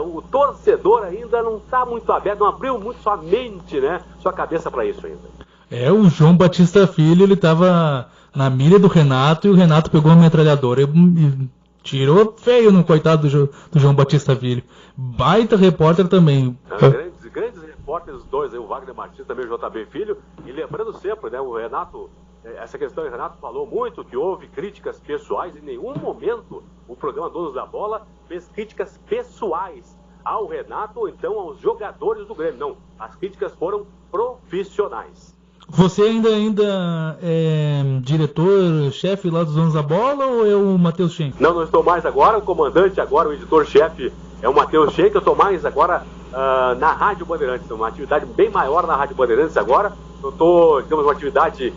o torcedor ainda não está muito aberto, não abriu muito sua mente, né, sua cabeça para isso ainda. O João Batista Filho, ele estava na milha do Renato e o Renato pegou uma metralhadora e tirou feio no coitado do João Batista Filho. Baita repórter também. Grandes repórteres, os dois, o Wagner Martins, também o JB Filho, e lembrando sempre, né, o Renato, essa questão, o Renato falou muito que houve críticas pessoais, em nenhum momento o programa Donos da Bola fez críticas pessoais ao Renato ou então aos jogadores do Grêmio, não, as críticas foram profissionais. Você ainda é diretor-chefe lá dos Donos da Bola ou é o Matheus Schenck? Não estou mais agora, o comandante agora, o editor-chefe é o Matheus Schenck, eu estou mais agora na Rádio Bandeirantes, uma atividade bem maior na Rádio Bandeirantes agora, eu estou, digamos, uma atividade,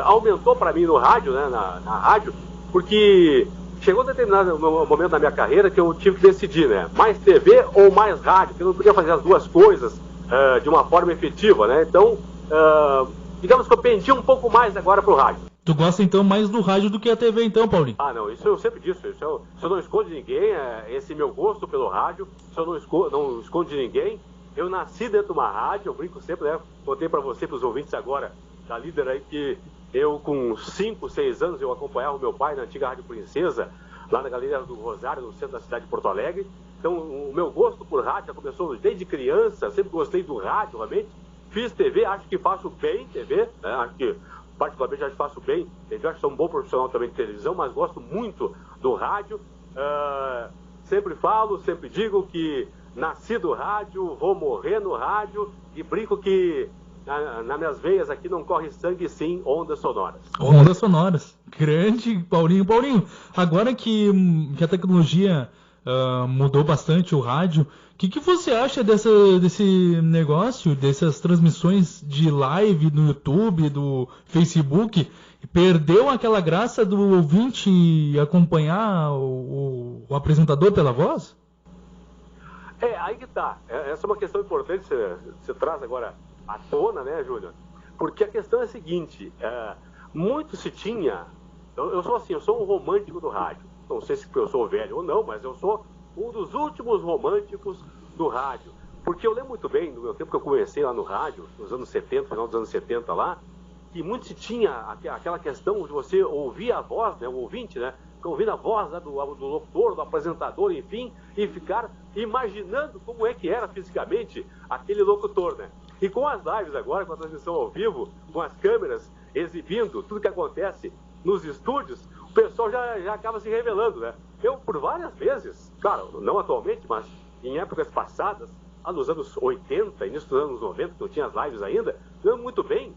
aumentou para mim no rádio, né, na rádio, porque chegou um determinado momento da minha carreira que eu tive que decidir, né, mais TV ou mais rádio, porque eu não podia fazer as duas coisas de uma forma efetiva, né, então, digamos que eu pendi um pouco mais agora pro rádio. Tu gosta então mais do rádio do que a TV então, Paulinho? Não, isso eu sempre disse, isso eu não escondo de ninguém, esse meu gosto pelo rádio, isso eu não escondo de ninguém. Eu nasci dentro de uma rádio, eu brinco sempre, né, contei para você, para os ouvintes agora da Líder aí, que eu com 5, 6 anos eu acompanhava o meu pai na antiga Rádio Princesa, lá na Galeria do Rosário, no centro da cidade de Porto Alegre. Então o meu gosto por rádio já começou desde criança, sempre gostei do rádio, realmente. Fiz TV, acho que faço bem TV, né? Acho que particularmente acho que faço bem TV, acho que sou um bom profissional também de televisão, mas gosto muito do rádio. Sempre falo, sempre digo que nasci do rádio, vou morrer no rádio e brinco que nas minhas veias aqui não corre sangue, sim, ondas sonoras. Ondas sonoras. Grande Paulinho. Paulinho, agora que a tecnologia mudou bastante o rádio, o que você acha desse negócio, dessas transmissões de live no YouTube, do Facebook? Perdeu aquela graça do ouvinte acompanhar o apresentador pela voz? Aí que tá. Essa é uma questão importante que você traz agora à tona, né, Júnior? Porque a questão é a seguinte, muito se tinha... Eu sou assim, eu sou um romântico do rádio. Não sei se eu sou velho ou não, mas eu sou um dos últimos românticos do rádio. Porque eu lembro muito bem, no meu tempo que eu comecei lá no rádio, nos anos 70, final dos anos 70 lá, que muito se tinha aquela questão de você ouvir a voz, né, o ouvinte, né, ouvindo a voz, né, do locutor, do apresentador, enfim, e ficar imaginando como é que era fisicamente aquele locutor, né? E com as lives agora, com a transmissão ao vivo, com as câmeras exibindo tudo que acontece nos estúdios, o pessoal já acaba se revelando, né? Eu, por várias vezes, claro, não atualmente, mas em épocas passadas, lá nos anos 80, início dos anos 90, que eu tinha as lives ainda, eu lembro muito bem,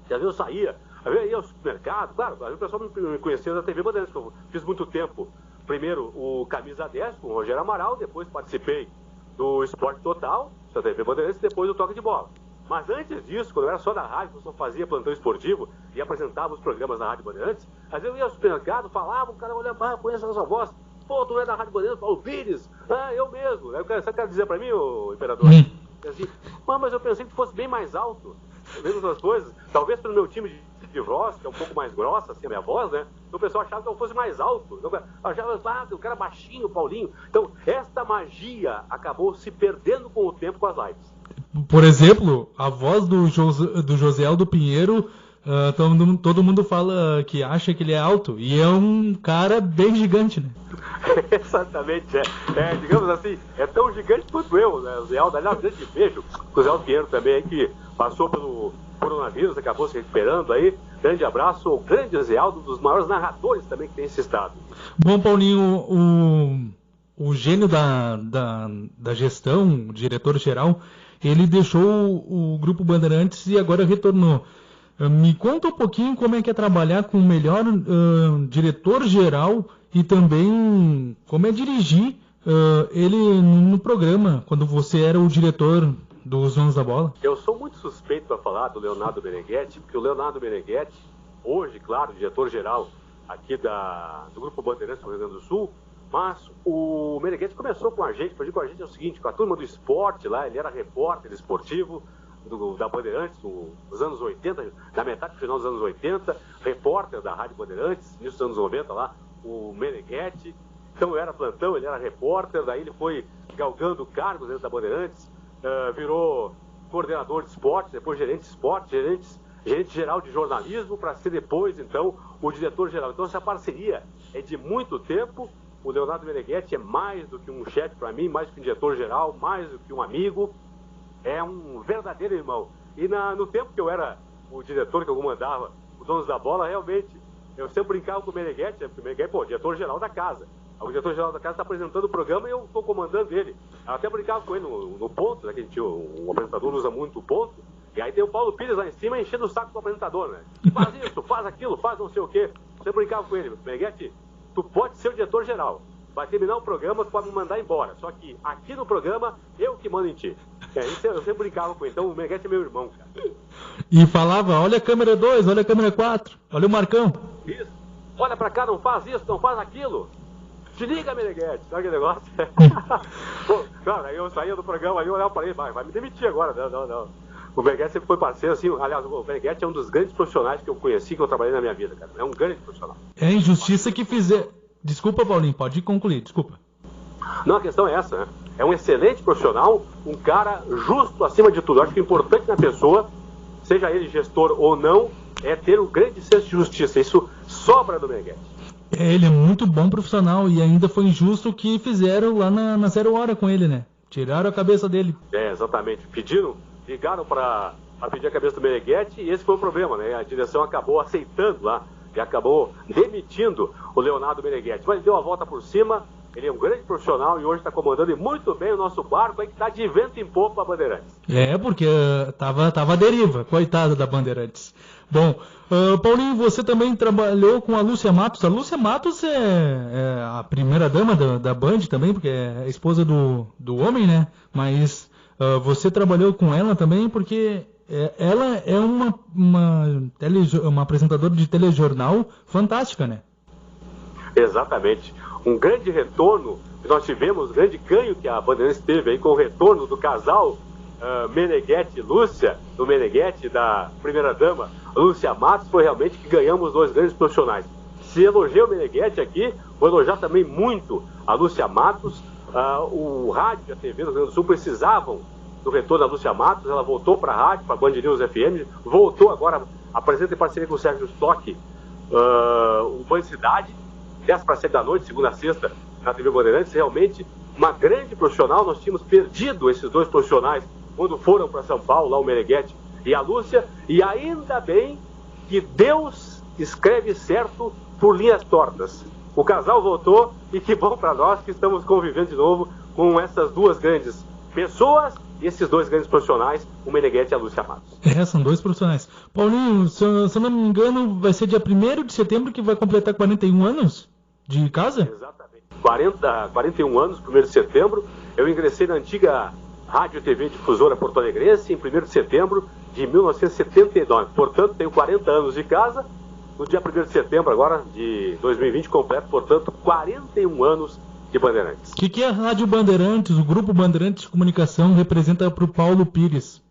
que às vezes eu saía, às vezes eu ia ao supermercado, claro, às vezes o pessoal me conhecia da TV Bandeirantes, que eu fiz muito tempo. Primeiro o Camisa 10, com o Rogério Amaral, depois participei do Esporte Total, da TV Bandeirantes, depois do Toque de Bola. Mas antes disso, quando eu era só da rádio, eu só fazia plantão esportivo e apresentava os programas da Rádio Bandeirantes, às vezes eu ia ao supermercado, falava, o cara olhava, conhece a sua voz, pô, tu é da Rádio Bandeirantes, Paulo Pires, eu mesmo. Aí o cara, você quer dizer pra mim, ô Imperador? Assim, mas eu pensei que tu fosse bem mais alto, mesmo outras coisas, talvez pelo meu time de voz, que é um pouco mais grossa, assim, a minha voz, né? Então o pessoal achava que eu fosse mais alto. Eu achava, o cara baixinho, Paulinho. Então, esta magia acabou se perdendo com o tempo com as lives. Por exemplo, a voz do José Aldo Pinheiro, todo mundo fala que acha que ele é alto, e é um cara bem gigante, né? Exatamente, digamos assim, é tão gigante quanto eu, né? O Zé Aldo, aliás, um grande beijo. O Zé Aldo Pinheiro também, que passou pelo coronavírus, acabou se recuperando aí. Grande abraço ao grande Zé Aldo, um dos maiores narradores também que tem esse estado. Bom, Paulinho, o gênio da gestão, o diretor-geral, ele deixou o Grupo Bandeirantes e agora retornou. Me conta um pouquinho como é que é trabalhar com o melhor diretor-geral e também como é dirigir ele no programa, quando você era o diretor dos Donos da Bola. Eu sou muito suspeito para falar do Leonardo Meneghetti, porque o Leonardo Meneghetti, hoje, claro, diretor-geral aqui do Grupo Bandeirantes do Rio Grande do Sul, mas o Meneghetti começou com a gente, com a gente é o seguinte, com a turma do esporte lá, ele era repórter esportivo da Bandeirantes nos anos 80, na metade do final dos anos 80, repórter da Rádio Bandeirantes, início dos anos 90 lá, o Meneghetti. Então eu era plantão, ele era repórter, daí ele foi galgando cargos dentro da Bandeirantes, virou coordenador de esporte, depois gerente de esporte, gerente geral de jornalismo, para ser depois, então, o diretor-geral. Então essa parceria é de muito tempo. O Leonardo Meneghetti é mais do que um chefe para mim, mais do que um diretor-geral, mais do que um amigo. É um verdadeiro irmão. E no tempo que eu era o diretor, que eu comandava os Donos da Bola, realmente, eu sempre brincava com o Meneghetti, porque o Meneghetti, diretor-geral da casa. O diretor-geral da casa está apresentando o programa e eu estou comandando ele. Eu até brincava com ele no ponto, né, que a gente, o apresentador usa muito o ponto. E aí tem o Paulo Pires lá em cima enchendo o saco do apresentador, né? Faz isso, faz aquilo, faz não sei o quê. Eu sempre brincava com ele. Meneghetti, tu pode ser o diretor-geral. Vai terminar o programa, tu pode me mandar embora. Só que aqui no programa, eu que mando em ti. Eu sempre brincava com ele. Então o Meneghetti é meu irmão, cara. E falava, olha a câmera 2, olha a câmera 4, olha o Marcão. Isso. Olha pra cá, não faz isso, não faz aquilo. Te liga, Meneghetti. Sabe aquele negócio? Pô, cara, aí eu saía do programa, aí eu olhava pra ele, vai me demitir agora. Não. O Meneghetti sempre foi parceiro, assim. Aliás, o Meneghetti é um dos grandes profissionais que eu conheci, que eu trabalhei na minha vida, cara. É um grande profissional. É a injustiça que fizer... Desculpa, Paulinho, pode concluir, desculpa. Não, a questão é essa, né? É um excelente profissional, um cara justo acima de tudo. Eu acho que o importante na pessoa, seja ele gestor ou não, é ter um grande senso de justiça. Isso sobra do Meneghetti. Ele é muito bom profissional e ainda foi injusto o que fizeram lá na 0 hora com ele, né? Tiraram a cabeça dele. Exatamente. Ligaram para pedir a cabeça do Meneghetti e esse foi o problema, né? A direção acabou aceitando lá e acabou demitindo o Leonardo Meneghetti. Mas deu a volta por cima Ele é um grande profissional e hoje está comandando muito bem o nosso barco aí que está de vento em popa a Bandeirantes. Porque tava à deriva, coitada da Bandeirantes. Bom, Paulinho, você também trabalhou com a Lúcia Matos. A Lúcia Matos é a primeira dama da Band também, porque é a esposa do homem, né? Mas você trabalhou com ela também porque ela é uma apresentadora de telejornal fantástica, né? Exatamente. Um grande retorno que nós tivemos, um grande ganho que a Bandeirantes teve aí com o retorno do casal Meneghetti e Lúcia, do Meneghetti, da primeira-dama Lúcia Matos, foi realmente que ganhamos 2 grandes profissionais. Se elogiei o Meneghetti aqui, vou elogiar também muito a Lúcia Matos. O rádio e a TV do Rio Grande do Sul precisavam do retorno da Lúcia Matos, ela voltou para a rádio, para a Band News FM, voltou agora, apresenta em parceria com o Sérgio Stock, o Band Cidade, 10 para 7 da noite, segunda a sexta, na TV Bandeirantes. Realmente uma grande profissional. Nós tínhamos perdido esses 2 profissionais quando foram para São Paulo, lá o Meneghetti e a Lúcia, e ainda bem que Deus escreve certo por linhas tortas. O casal voltou e que bom para nós que estamos convivendo de novo com essas 2 grandes pessoas e esses 2 grandes profissionais, o Meneghetti e a Lúcia Matos. São 2 profissionais. Paulinho, se eu não me engano, vai ser dia 1º de setembro que vai completar 41 anos de casa? Exatamente. 41 anos, 1º de setembro. Eu ingressei na antiga Rádio TV Difusora Porto Alegrense em 1º de setembro de 1979. Portanto, tenho 40 anos de casa. No dia 1º de setembro agora de 2020, completo, portanto, 41 anos de Bandeirantes. O que a Rádio Bandeirantes, o Grupo Bandeirantes de Comunicação, representa para o Paulo Pires?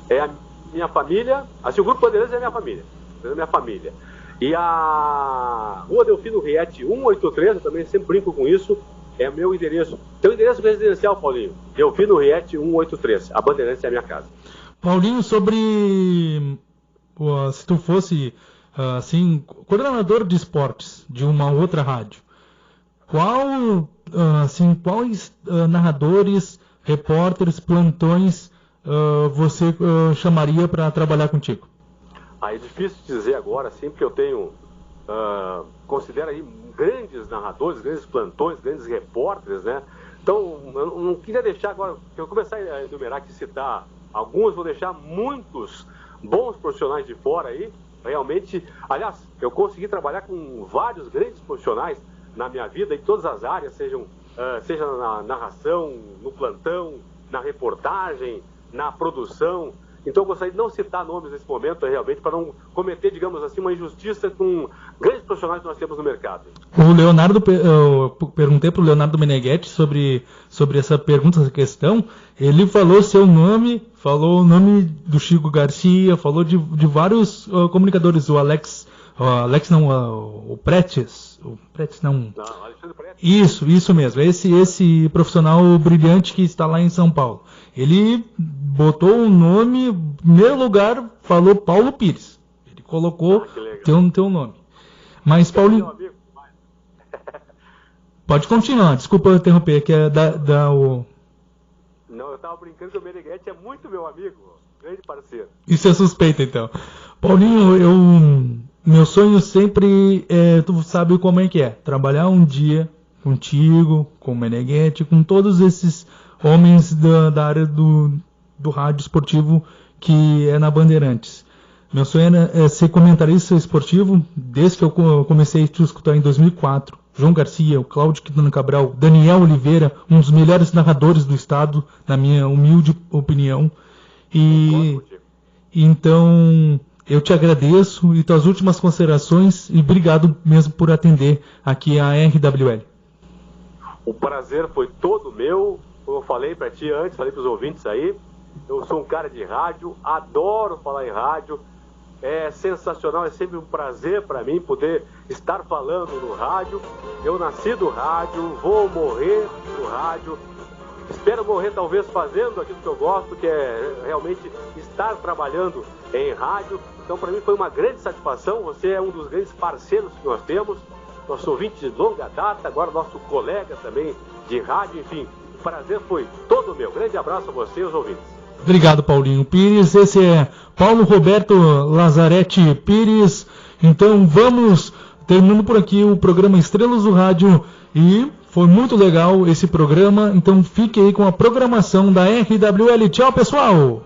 É a minha família. Assim, o Grupo Bandeirantes é a minha família. É a minha família. E a Rua Delfino Riete 183, eu também sempre brinco com isso, é meu endereço. Tem um endereço residencial, Paulinho. Delfino Riete 183. A Bandeirantes é a minha casa. Paulinho, sobre se tu fosse assim, coordenador de esportes de uma outra rádio, quais narradores, repórteres, plantões você chamaria para trabalhar contigo? É difícil dizer agora, assim, porque eu tenho, considero aí grandes narradores, grandes plantões, grandes repórteres, né? Então, eu não queria deixar agora, se eu começar a enumerar aqui, citar alguns, vou deixar muitos bons profissionais de fora aí, realmente. Aliás, eu consegui trabalhar com vários grandes profissionais na minha vida, em todas as áreas, seja na narração, no plantão, na reportagem, na produção. Então eu gostaria de não citar nomes nesse momento, realmente, para não cometer, digamos assim, uma injustiça com grandes profissionais que nós temos no mercado. O Leonardo, eu perguntei para o Leonardo Meneghetti sobre essa pergunta, essa questão. Ele falou seu nome, falou o nome do Chico Garcia, falou de vários comunicadores, o Pretes. O Pretes não. Alexandre Pretes. Isso mesmo. Esse profissional brilhante que está lá em São Paulo. Ele botou o nome, em primeiro lugar, falou Paulo Pires. Ele colocou teu nome. Mas, Paulinho. Pode continuar, desculpa eu interromper, que é o. Não, eu estava brincando que o Meneghetti é muito meu amigo, grande parceiro. Isso é suspeita, então. Paulinho, meu sonho sempre tu sabe como é que é, trabalhar um dia contigo, com o Meneghetti, com todos esses homens da área do rádio esportivo que é na Bandeirantes. Meu sonho é ser comentarista esportivo desde que eu comecei a te escutar em 2004. João Garcia, o Cláudio Quintana Cabral, Daniel Oliveira, um dos melhores narradores do estado, na minha humilde opinião. E então eu te agradeço e tuas últimas considerações e obrigado mesmo por atender aqui a RWL. O prazer foi todo meu, como eu falei para ti antes, falei para os ouvintes aí, eu sou um cara de rádio, adoro falar em rádio, é sensacional, é sempre um prazer para mim poder estar falando no rádio. Eu nasci do rádio, vou morrer no rádio, espero morrer talvez fazendo aquilo que eu gosto, que é realmente estar trabalhando em rádio. Então para mim foi uma grande satisfação, você é um dos grandes parceiros que nós temos, nosso ouvinte de longa data, agora nosso colega também de rádio, enfim, o prazer foi todo meu. Grande abraço a você e aos ouvintes. Obrigado, Paulinho Pires. Esse é Paulo Roberto Lazzaretti Pires. Então vamos terminando por aqui o programa Estrelas do Rádio e Foi muito legal esse programa, então fique aí com a programação da RWL. Tchau, pessoal!